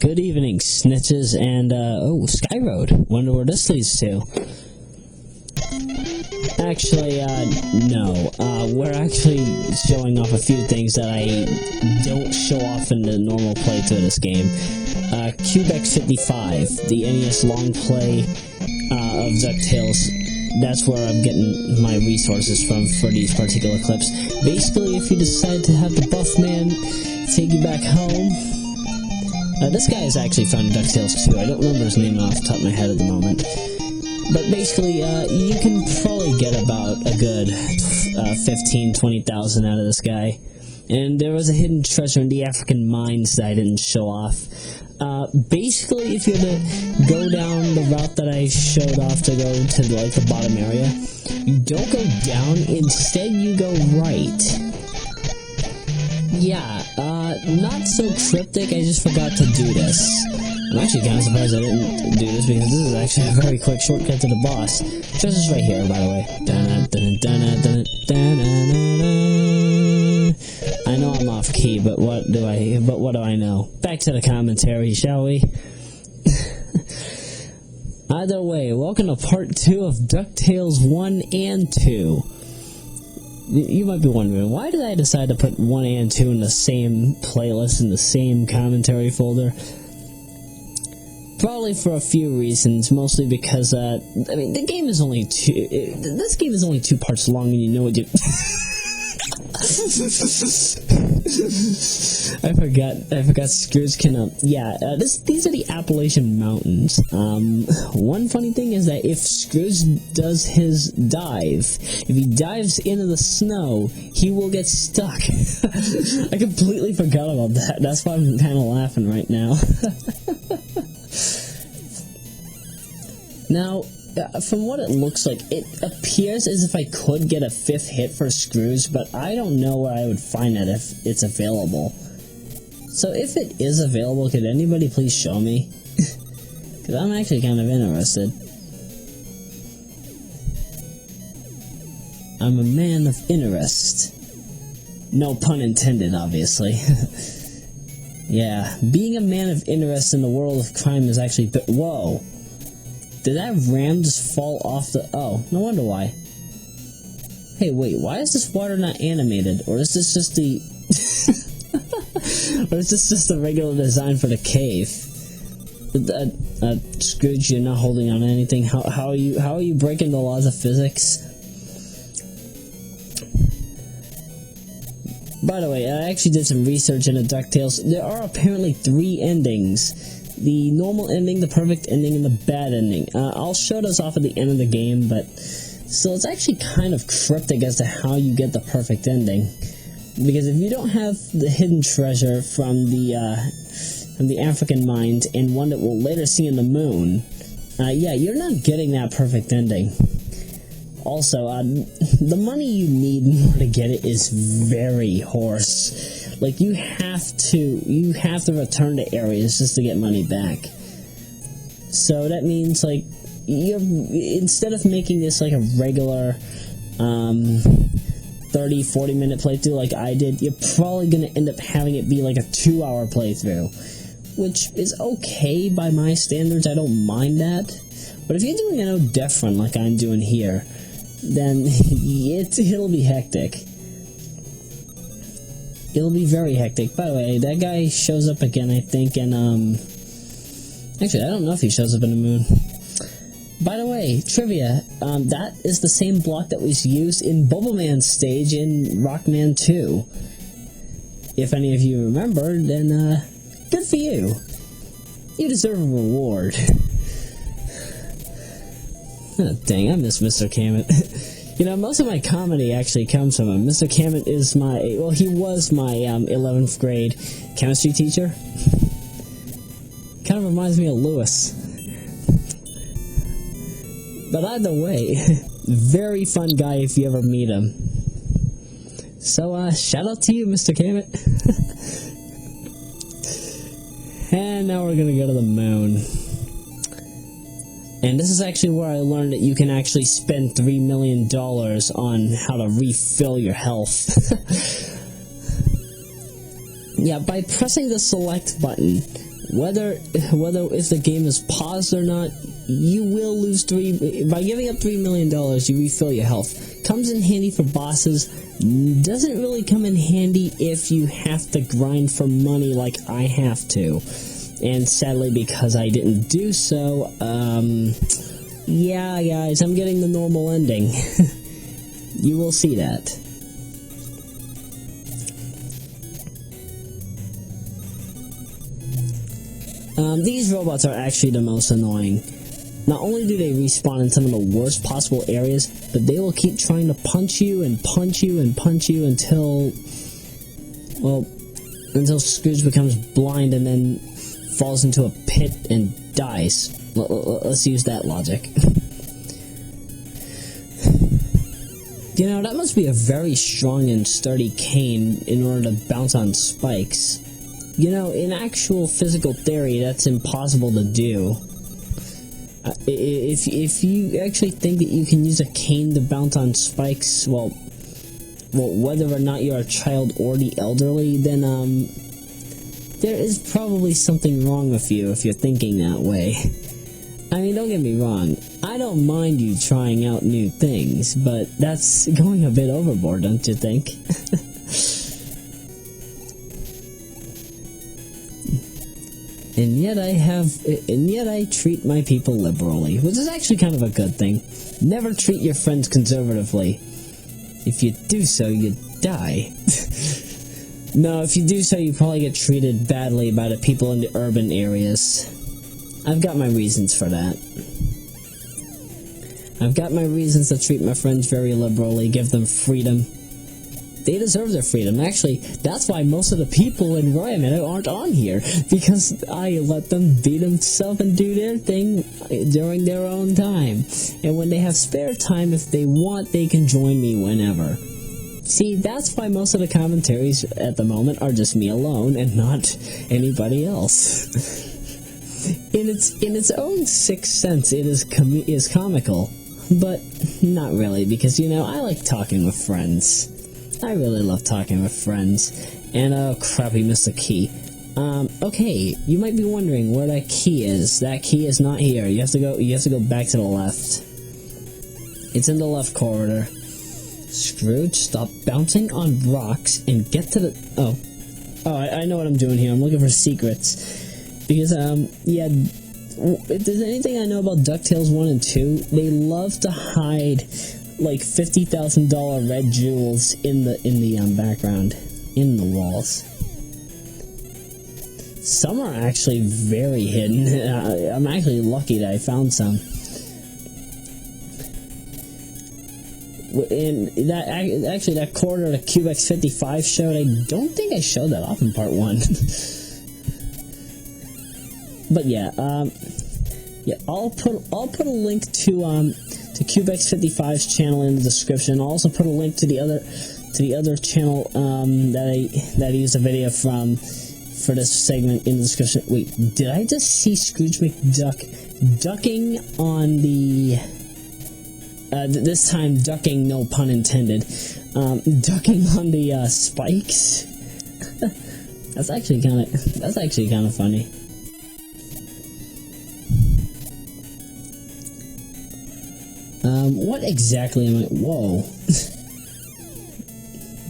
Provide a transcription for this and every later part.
Good evening, snitches, and, oh, Sky Road. Wonder where this leads to. Actually, no. We're actually showing off a few things that I don't show off in the normal playthrough of this game. CubeX55, the NES long play, of DuckTales. That's where I'm getting my resources from for these particular clips. Basically, if you decide to have the buff man take you back home... this guy is actually found in DuckTales 2. I don't remember his name off the top of my head at the moment. But basically, you can probably get about a good 15,000-20,000 out of this guy. And there was a hidden treasure in the African mines that I didn't show off. Basically, if you're to go down the route that I showed off to go to, like, the bottom area, you don't go down, instead you go right. Yeah, not so cryptic, I just forgot to do this. I'm actually kind of surprised I didn't do this, because this is actually a very quick shortcut to the boss. Treasure's right here, by the way. I know I'm off key, but what do I know? Back to the commentary, shall we? Either way, welcome to part 2 of DuckTales 1 and 2. You might be wondering, why did I decide to put 1 and 2 in the same playlist, in the same commentary folder? Probably for a few reasons, mostly because, I mean, the game is only this game is only 2 parts long, and you know what you... I forgot Scrooge can, yeah, these are the Appalachian Mountains. One funny thing is that if Scrooge does his dive, if he dives into the snow, he will get stuck. I completely forgot about that. That's why I'm kind of laughing right now. Now, from what it looks like, it appears as if I could get a 5th hit for Scrooge, but I don't know where I would find it if it's available. So if it is available, could anybody please show me? Because I'm actually kind of interested. I'm a man of interest. No pun intended, obviously. Yeah, being a man of interest in the world of crime is actually... Whoa! Did that ram just fall off the... Oh, no wonder why. Hey, wait, why is this water not animated? Or is this just the... or is this just the regular design for the cave? Scrooge, you're not holding on to anything. How are you breaking the laws of physics? By the way, I actually did some research into DuckTales. There are apparently 3 endings. The normal ending, the perfect ending, and the bad ending. I'll show those off at the end of the game, but still, it's actually kind of cryptic as to how you get the perfect ending. Because if you don't have the hidden treasure from the African mines, and one that we'll later see in the moon, yeah, you're not getting that perfect ending. Also, the money you need in order to get it is very hoarse. Like, you have to return to areas just to get money back. So that means, like, instead of making this like a regular 30-40 minute playthrough like I did, you're probably going to end up having it be like a 2-hour playthrough. Which is okay by my standards, I don't mind that. But if you're doing it no different like I'm doing here, then it'll be hectic. It'll be very hectic. By the way, that guy shows up again, I think, and, actually, I don't know if he shows up in the moon. By the way, trivia, that is the same block that was used in Bubbleman's stage in Rockman 2. If any of you remember, then, good for you. You deserve a reward. Oh, dang, I miss Mr. Cammett. You know, most of my comedy actually comes from him. Mr. Cammett is he was my 11th grade chemistry teacher. Kind of reminds me of Lewis. But either way, very fun guy if you ever meet him. So, shout out to you, Mr. Cammett. And now we're gonna go to the moon. And this is actually where I learned that you can actually spend $3 million on how to refill your health. Yeah, by pressing the select button, whether if the game is paused or not, you will lose by giving up $3 million, you refill your health. Comes in handy for bosses, doesn't really come in handy if you have to grind for money like I have to. And sadly, because I didn't do so, yeah guys, I'm getting the normal ending. You will see that. These robots are actually the most annoying. Not only do they respawn in some of the worst possible areas, but they will keep trying to punch you and punch you and punch you until Scrooge becomes blind and then falls into a pit and dies. Let's use that logic. You know, that must be a very strong and sturdy cane in order to bounce on spikes. You know, in actual physical theory, that's impossible to do. If you actually think that you can use a cane to bounce on spikes, well, whether or not you're a child or the elderly, then, there is probably something wrong with you if you're thinking that way. I mean, don't get me wrong, I don't mind you trying out new things, but that's going a bit overboard, don't you think? And yet I treat my people liberally, which is actually kind of a good thing. Never treat your friends conservatively. If you do so, you die. No, if you do so, you probably get treated badly by the people in the urban areas. I've got my reasons for that. I've got my reasons to treat my friends very liberally, give them freedom. They deserve their freedom. Actually, that's why most of the people in Royameadow aren't on here, because I let them be themselves and do their thing during their own time. And when they have spare time, if they want, they can join me whenever. See, that's why most of the commentaries at the moment are just me alone and not anybody else. In its own sixth sense, it is comical, but not really, because, you know, I like talking with friends. I really love talking with friends. And, oh crap, we missed the key. Okay, you might be wondering where that key is. That key is not here. You have to go back to the left. It's in the left corridor. Scrooge, stop bouncing on rocks and get to the... Oh, I know what I'm doing here. I'm looking for secrets. Because, yeah, if there's anything I know about DuckTales 1 and 2, they love to hide like $50,000 red jewels in the background, in the walls. Some are actually very hidden. I'm actually lucky that I found some. And that quarter that QX55 showed, I don't think I showed that off in part 1. But yeah, I'll put a link to QX55's channel in the description. I'll also put a link to the other channel that I used a video from for this segment in the description. Wait, did I just see Scrooge McDuck ducking on the this time ducking, no pun intended, ducking on the spikes? That's actually kind of funny. What exactly am I... Whoa.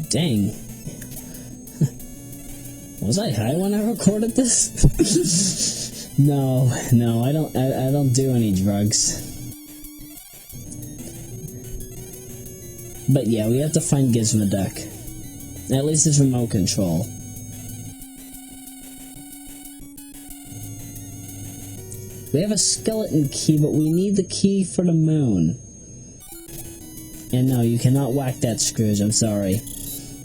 Dang. Was I high when I recorded this? No, I don't do any drugs. But yeah, we have to find Gizmoduck. At least it's remote control. We have a skeleton key, but we need the key for the moon. And no, you cannot whack that, Scrooge, I'm sorry.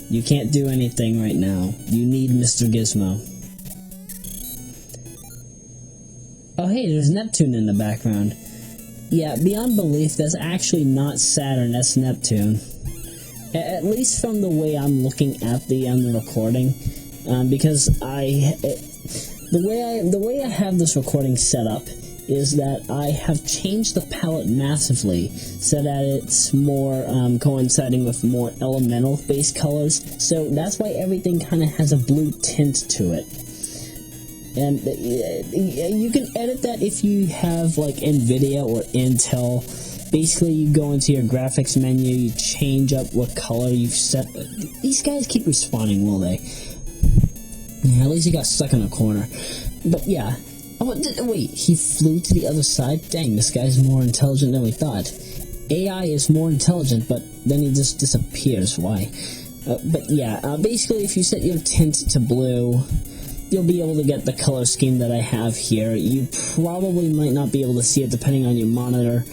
You can't do anything right now. You need Mr. Gizmo. Oh hey, there's Neptune in the background. Yeah, beyond belief, that's actually not Saturn, that's Neptune. At least from the way I'm looking at the recording. Because the way I have this recording set up is that I have changed the palette massively so that it's more coinciding with more elemental based colors. So that's why everything kind of has a blue tint to it. And you can edit that if you have like NVIDIA or Intel. Basically, you go into your graphics menu, you change up what color you've set. These guys keep respawning, will they? Yeah, at least he got stuck in a corner. But yeah. Oh, wait, he flew to the other side? Dang, this guy's more intelligent than we thought. AI is more intelligent, but then he just disappears. Why? But yeah, basically, if you set your tint to blue, you'll be able to get the color scheme that I have here. You probably might not be able to see it depending on your monitor.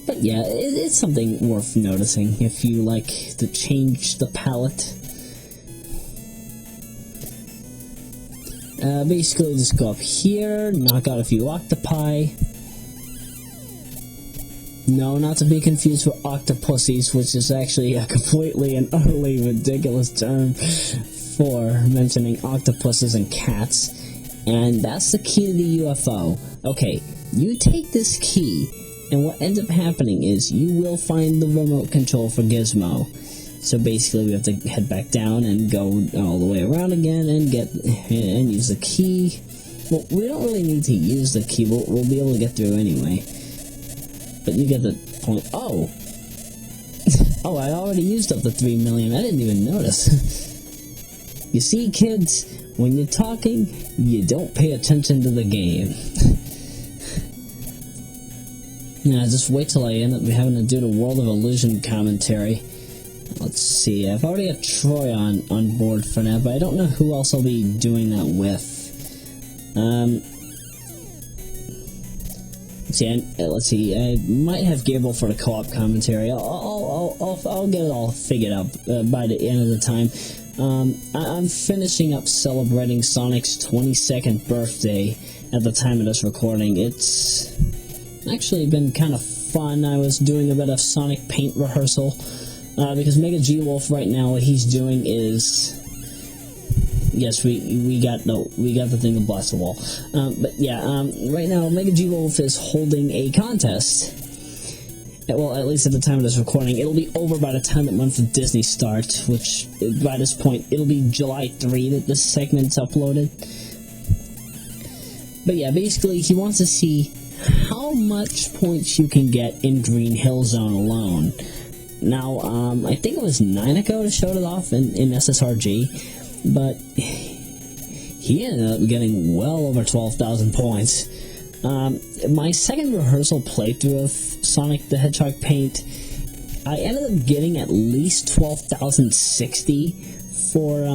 But yeah, it's something worth noticing if you like to change the palette. Basically, just go up here, knock out a few octopi. No, not to be confused with octopussies, which is actually a completely and utterly ridiculous term for mentioning octopuses and cats. And that's the key to the UFO. Okay, you take this key, and what ends up happening is you will find the remote control for Gizmo. So basically, we have to head back down and go all the way around again and use the key. Well, we don't really need to use the key. We'll be able to get through anyway. But you get the point. Oh! Oh, I already used up the 3 million. I didn't even notice. You see, kids, when you're talking, you don't pay attention to the game. Yeah, just wait till I end up having to do the World of Illusion commentary. Let's see, I've already got Troy on board for now, but I don't know who else I'll be doing that with. Let's see, I might have Gabriel for the co-op commentary. I'll get it all figured out by the end of the time. I'm finishing up celebrating Sonic's 22nd birthday at the time of this recording. It's actually been kind of fun. I was doing a bit of Sonic paint rehearsal. Because Mega G Wolf right now, what he's doing is, yes, we got the thing to blast the wall. But yeah, right now Mega G Wolf is holding a contest. Well, at least at the time of this recording, it'll be over by the time that Month of Disney starts, which by this point it'll be July 3 that this segment's uploaded. But yeah, basically he wants to see how much points you can get in Green Hill Zone alone. Now, I think it was Ninico that showed it off in SSRG, but he ended up getting well over 12,000 points. My second rehearsal playthrough of Sonic the Hedgehog paint, I ended up getting at least 12,060 for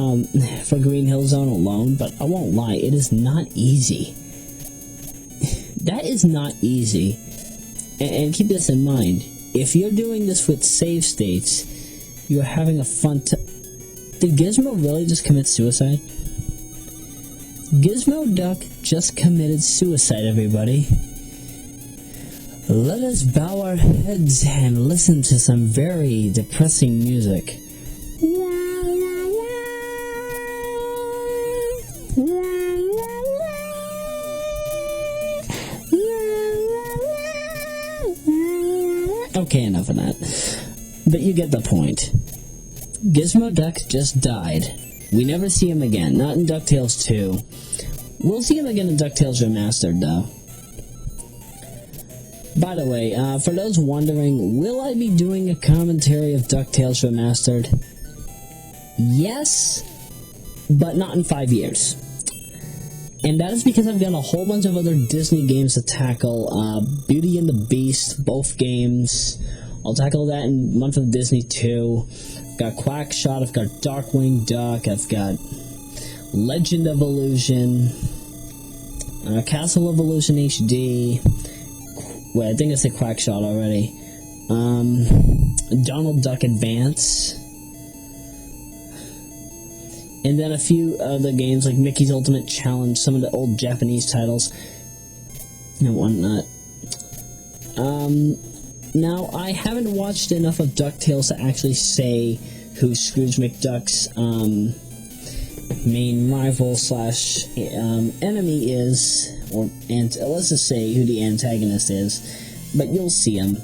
Green Hill Zone alone, but I won't lie, it is not easy. That is not easy. And keep this in mind. If you're doing this with save states, you're having a fun time. Did Gizmo really just commit suicide? Gizmo Duck just committed suicide, everybody. Let us bow our heads and listen to some very depressing music. Okay, enough of that. But you get the point. Gizmo Duck just died. We never see him again, not in DuckTales 2. We'll see him again in DuckTales Remastered, though. By the way, for those wondering, will I be doing a commentary of DuckTales Remastered? Yes, but not in 5 years. And that is because I've got a whole bunch of other Disney games to tackle. Beauty and the Beast, both games. I'll tackle that in Month of Disney 2. I've got Quackshot, I've got Darkwing Duck, I've got Legend of Illusion, Castle of Illusion HD. Wait, I think I said Quackshot already. Donald Duck Advance. And then a few other games like Mickey's Ultimate Challenge, some of the old Japanese titles, and whatnot. Now, I haven't watched enough of DuckTales to actually say who Scrooge McDuck's main rival slash enemy is, and let's just say who the antagonist is, but you'll see him.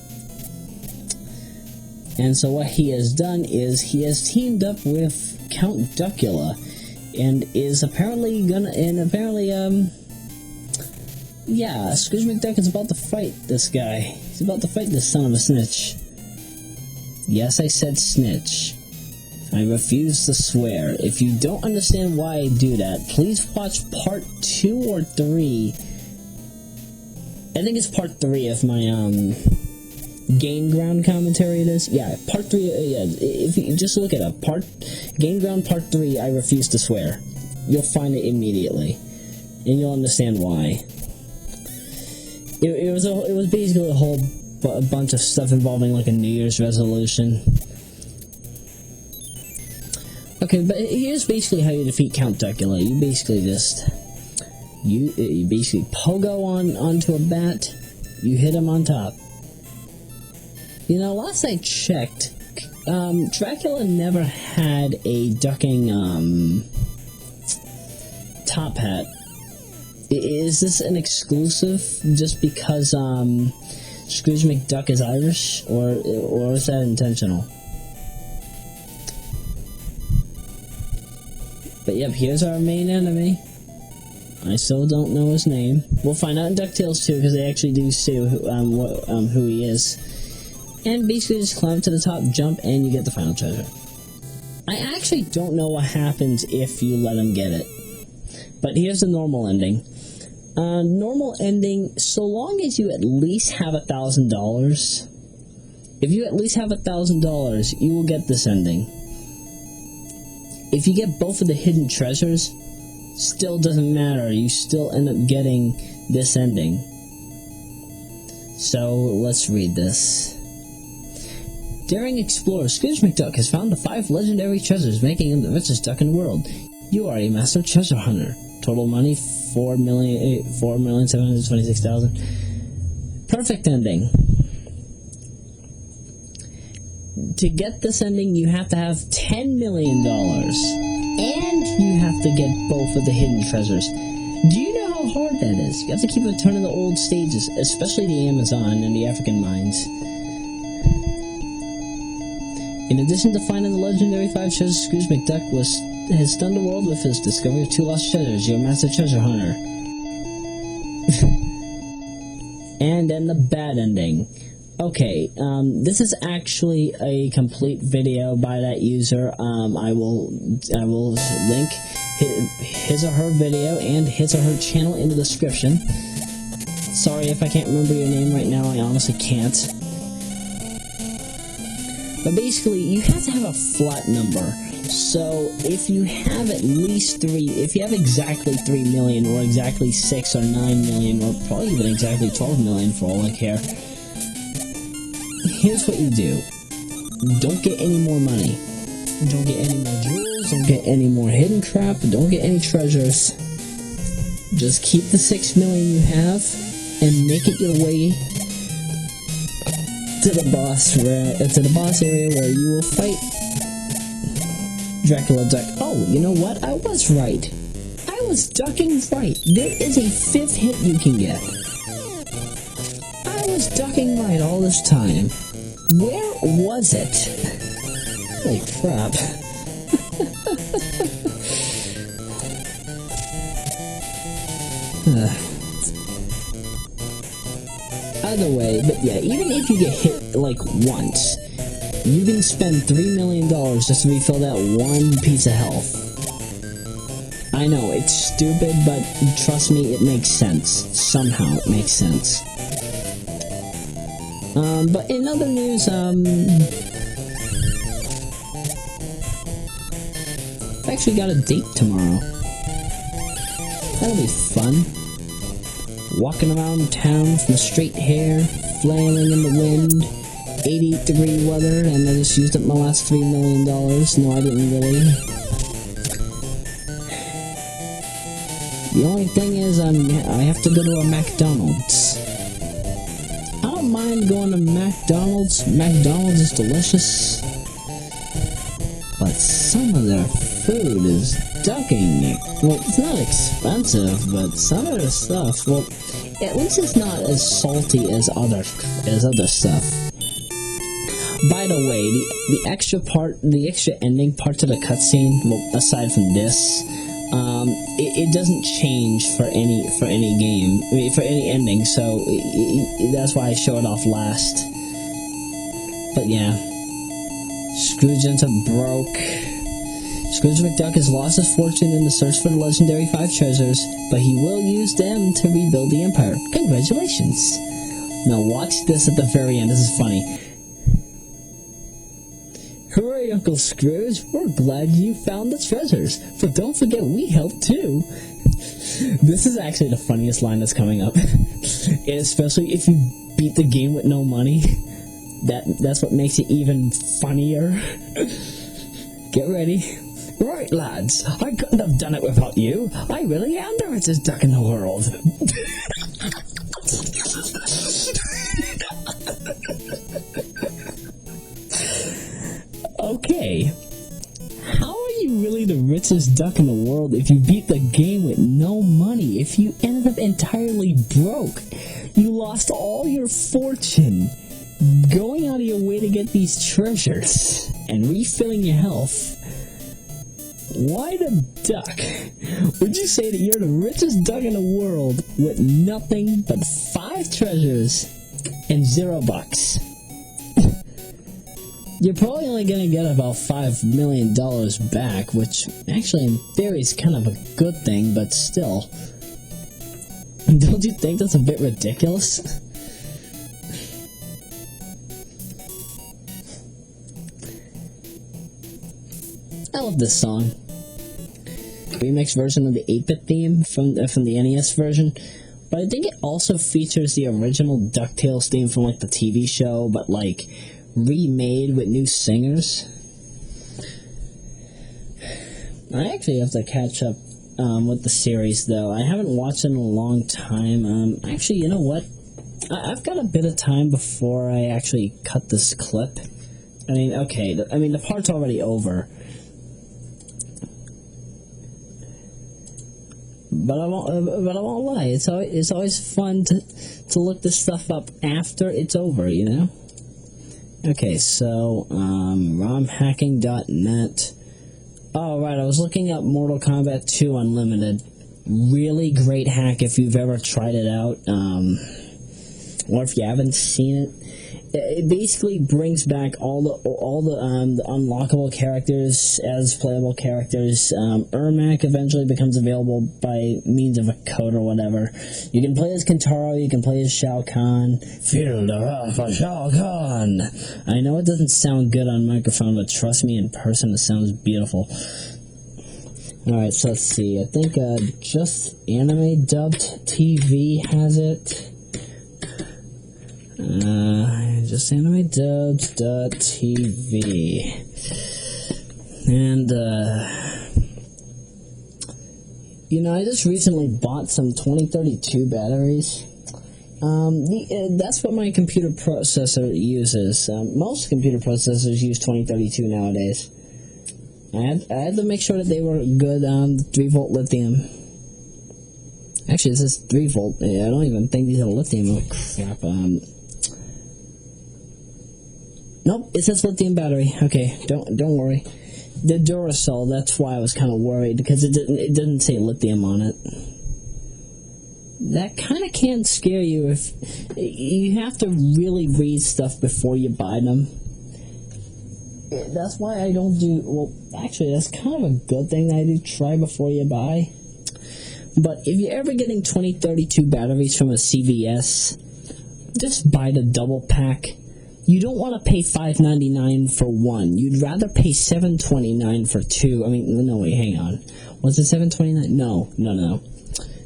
And so what he has done is he has teamed up with Count Duckula, and is apparently yeah, Scrooge McDuck is about to fight this guy. He's about to fight this son of a snitch. Yes, I said snitch. I refuse to swear. If you don't understand why I do that, please watch part 2 or 3. I think it's part 3 of my, Gain Ground commentary it is. Yeah, part 3, yeah, if you just look it up. Gain Ground part 3, I refuse to swear. You'll find it immediately. And you'll understand why. It was basically a bunch of stuff involving, like, a New Year's resolution. Okay, but here's basically how you defeat Count Duckula. You basically just... You basically pogo onto a bat, you hit him on top. You know, last I checked, Dracula never had a ducking, top hat. Is this an exclusive just because, Scrooge McDuck is Irish, or is that intentional? But yep, here's our main enemy. I still don't know his name. We'll find out in DuckTales 2, because they actually do say who he is. And basically just climb to the top, jump, and you get the final treasure. I actually don't know what happens if you let him get it. But here's the normal ending. Normal ending, so long as you at least have $1,000. If you at least have $1,000, you will get this ending. If you get both of the hidden treasures, still doesn't matter, you still end up getting this ending. So, let's read this. Daring explorer Scrooge McDuck has found the 5 legendary treasures, making him the richest duck in the world. You are a master treasure hunter. Total money, $4,726,000. Perfect ending. To get this ending, you have to have $10 million. And you have to get both of the hidden treasures. Do you know how hard that is? You have to keep returning the old stages, especially the Amazon and the African mines. In addition to finding the legendary 5 treasures, Scrooge McDuck has stunned the world with his discovery of 2 lost treasures. You're a master treasure hunter. And then the bad ending. Okay, this is actually a complete video by that user. I will link his or her video and his or her channel in the description. Sorry if I can't remember your name right now, I honestly can't. But basically, you have to have a flat number. So, if you have at least if you have exactly 3 million, or exactly 6 or 9 million, or probably even exactly 12 million for all I care, here's what you do. Don't get any more money. Don't get any more jewels, don't get any more hidden crap, don't get any treasures. Just keep the 6 million you have, and make it your way to the boss area where you will fight Dracula Duck. Oh, you know what? I was right. I was ducking right. There is a 5th hit you can get. I was ducking right all this time. Where was it? Holy crap. Either way, but yeah, even if you get hit, like, once, you can spend $3 million just to refill that one piece of health. I know, it's stupid, but trust me, it makes sense. Somehow it makes sense. But in other news, I've actually got a date tomorrow. That'll be fun. Walking around town with my straight hair, flailing in the wind, 88-degree weather, and I just used up my last $3 million. No, I didn't really. The only thing is, I have to go to a McDonald's. I don't mind going to McDonald's. McDonald's is delicious. But some of their food is ducking me. Well, it's not expensive, but some of the stuff, well, at least it's not as salty as other stuff. By the way, the extra ending part to the cutscene, well, aside from this, it doesn't change for any game, I mean, for any ending, so that's why I show it off last. But yeah, Scrooge ends up broke. Scrooge McDuck has lost his fortune in the search for the legendary 5 treasures, but he will use them to rebuild the empire. Congratulations! Now watch this at the very end, this is funny. Hooray, Uncle Scrooge! We're glad you found the treasures, but don't forget we helped too! This is actually the funniest line that's coming up. And especially if you beat the game with no money, that's what makes it even funnier. Get ready. Right, lads, I couldn't have done it without you. I really am the richest duck in the world. Okay, how are you really the richest duck in the world if you beat the game with no money? If you ended up entirely broke, you lost all your fortune going out of your way to get these treasures and refilling your health. Why the duck would you say that you're the richest duck in the world with nothing but 5 treasures and $0? You're probably only gonna get about $5 million back, which actually in theory is kind of a good thing, but still. Don't you think that's a bit ridiculous? I love this song. Remix version of the 8-bit theme from the NES version, but I think it also features the original DuckTales theme from like the TV show, but like remade with new singers. I actually have to catch up with the series though. I haven't watched it in a long time. Actually, you know what? I've got a bit of time before I actually cut this clip. I mean, okay, the part's already over. But I won't lie. It's always fun to look this stuff up after it's over, you know. Okay, so romhacking.net. Oh right, I was looking up Mortal Kombat 2 Unlimited. Really great hack if you've ever tried it out, or if you haven't seen it. It basically brings back all the unlockable characters as playable characters. Ermac eventually becomes available by means of a code or whatever. You can play as Kentaro, you can play as Shao Kahn. Feel the wrath of Shao Kahn! I know it doesn't sound good on microphone, but trust me, in person it sounds beautiful. Alright, so let's see. I think Just Anime Dubbed TV has it. Just Anime Dubs.tv. And, you know, I just recently bought some 2032 batteries. That's what my computer processor uses. Most computer processors use 2032 nowadays. I had to make sure that they were good 3-volt lithium. Actually, this is 3-volt. I don't even think these are lithium. Oh, crap. Nope, it says lithium battery. Okay, don't worry. The Duracell, that's why I was kind of worried, because it didn't say lithium on it. That kind of can scare you if you have to really read stuff before you buy them. That's why I don't do, well, actually, that's kind of a good thing that I do try before you buy. But if you're ever getting 2032 batteries from a CVS, just buy the double pack. You don't want to pay $5.99 for one. You'd rather pay $7.29 for two. I mean, no, wait, hang on. Was it $7.29?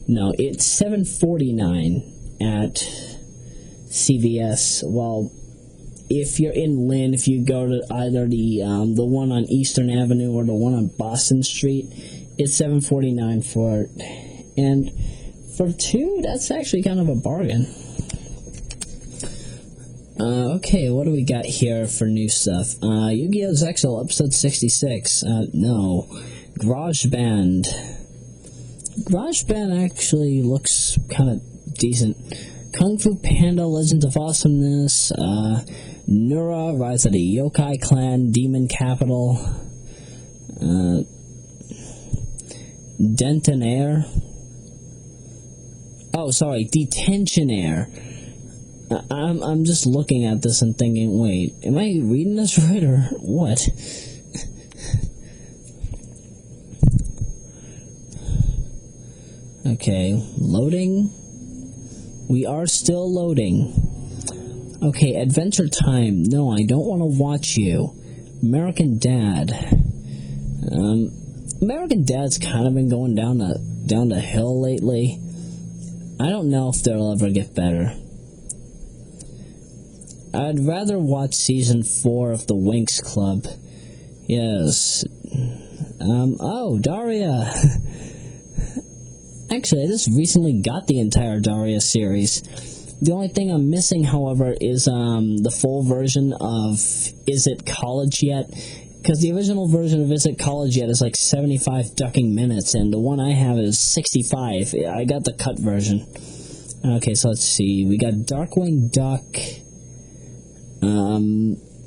No, it's $7.49 at CVS. Well, if you're in Lynn, if you go to either the one on Eastern Avenue or the one on Boston Street, it's $7.49 for it. And for two, that's actually kind of a bargain. Okay, what do we got here for new stuff? Yu-Gi-Oh! Zexal, episode 66. No. GarageBand. GarageBand actually looks kind of decent. Kung Fu Panda, Legends of Awesomeness. Nura, Rise of the Yokai Clan, Demon Capital. Dentonaire. Oh, sorry, Detentionaire. I'm just looking at this and thinking, wait, am I reading this right or what? Okay, loading. We are still loading. Okay, Adventure Time. No, I don't want to watch you. American Dad. American Dad's kind of been going down the hill lately. I don't know if they'll ever get better. I'd rather watch Season 4 of the Winx Club. Yes. Oh, Daria. Actually, I just recently got the entire Daria series. The only thing I'm missing, however, is the full version of Is It College Yet? Because the original version of Is It College Yet is like 75 ducking minutes, and the one I have is 65. I got the cut version. Okay, so let's see. We got Darkwing Duck.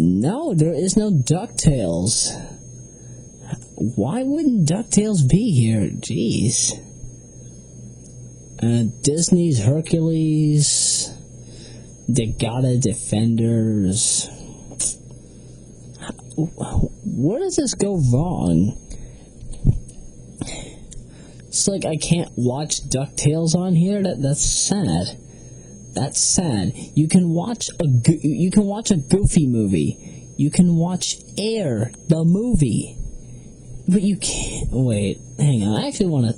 No, there is no DuckTales. Why wouldn't DuckTales be here? Jeez. Disney's Hercules. Degata Defenders. Where does this go wrong? It's like I can't watch DuckTales on here? That's sad. That's sad. You can watch a Goofy movie. You can watch Air, the movie. But you can't. Wait, hang on. I actually want to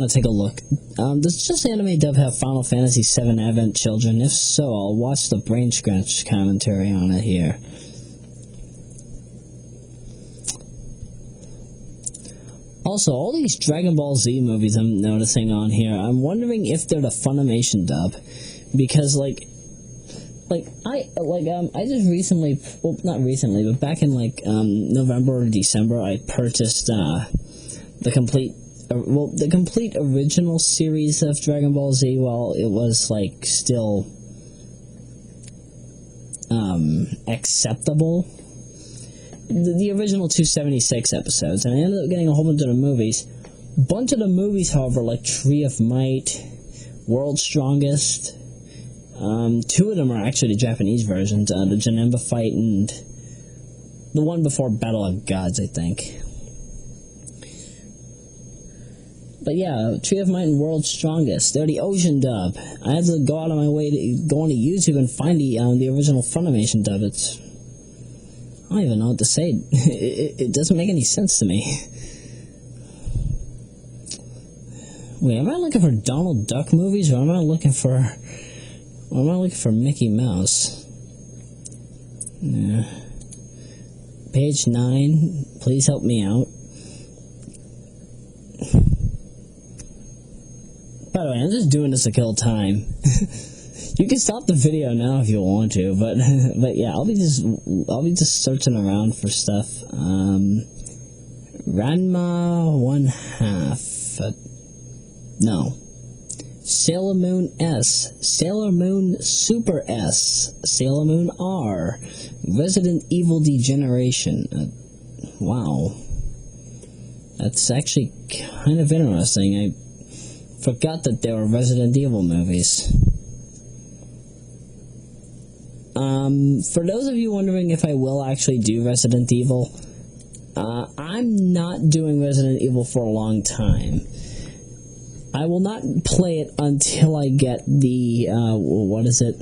take a look. Does Just Anime Dub have Final Fantasy VII Advent Children? If so, I'll watch the Brain Scratch commentary on it here. Also, all these Dragon Ball Z movies I'm noticing on here, I'm wondering if they're the Funimation dub, because I just recently, well, not recently, but back in November or December, I purchased the complete original series of Dragon Ball Z while it was still acceptable. The original 276 episodes, and I ended up getting a whole bunch of the movies. Bunch of the movies, however, like Tree of Might, World's Strongest, two of them are actually the Japanese versions, the Janemba fight and the one before Battle of Gods, I think. But yeah, Tree of Might and World's Strongest, they're the Ocean dub. I had to go out of my way to go onto YouTube and find the original Funimation dub. I don't even know what to say. It doesn't make any sense to me. Wait, am I looking for Donald Duck movies, or am I looking for Mickey Mouse? Yeah. Page 9. Please help me out. By the way, I'm just doing this to kill time. You can stop the video now if you want to, but yeah, I'll be just searching around for stuff. Ranma 1/2. No. Sailor Moon S, Sailor Moon Super S, Sailor Moon R, Resident Evil Degeneration. Wow. That's actually kind of interesting. I forgot that there were Resident Evil movies. For those of you wondering if I will actually do Resident Evil, I'm not doing Resident Evil for a long time. I will not play it until I get the, what is it?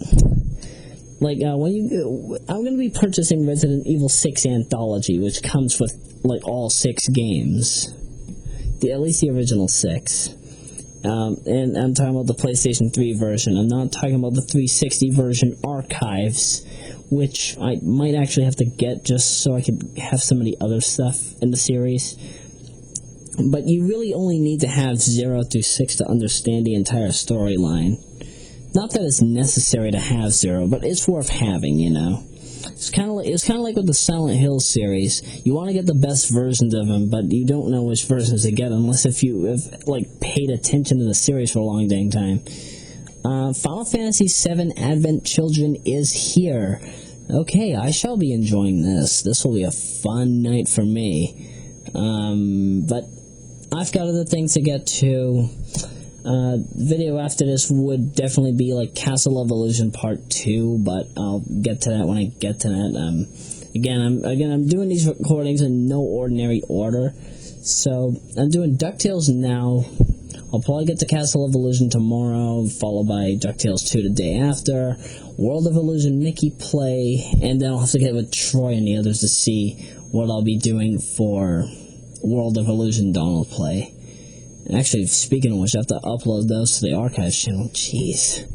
I'm going to be purchasing Resident Evil 6 Anthology, which comes with, all 6 games. At least the original 6. And I'm talking about the PlayStation 3 version. I'm not talking about the 360 version archives, which I might actually have to get just so I could have some of the other stuff in the series. But you really only need to have 0 through 6 to understand the entire storyline. Not that it's necessary to have 0, but it's worth having, you know. It's kind of like with the Silent Hill series. You want to get the best versions of them, but you don't know which versions to get unless if you have paid attention to the series for a long dang time. Final Fantasy VII Advent Children is here. Okay, I shall be enjoying this. This will be a fun night for me. But I've got other things to get to. Video after this would definitely be like Castle of Illusion Part 2, but I'll get to that when I get to that. Again, I'm doing these recordings in no ordinary order. So I'm doing DuckTales now. I'll probably get to Castle of Illusion tomorrow, followed by DuckTales 2 the day after, World of Illusion Mickey Play, and then I'll have to get with Troy and the others to see what I'll be doing for World of Illusion Donald Play. And actually, speaking of which, I have to upload those to the archives channel. Jeez.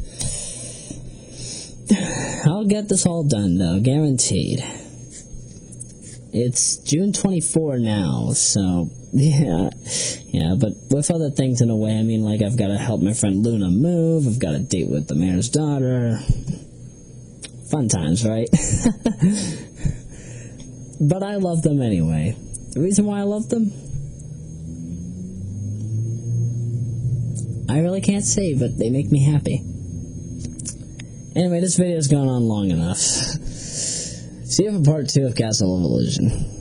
I'll get this all done, though, guaranteed. It's June 24 now, so yeah, but with other things in a way, I mean, like, I've got to help my friend Luna move, I've got a date with the mayor's daughter. Fun times, right? But I love them anyway. The reason why I love them? I really can't say, but they make me happy. Anyway, this video's gone on long enough. See you for part 2 of Castle of Illusion.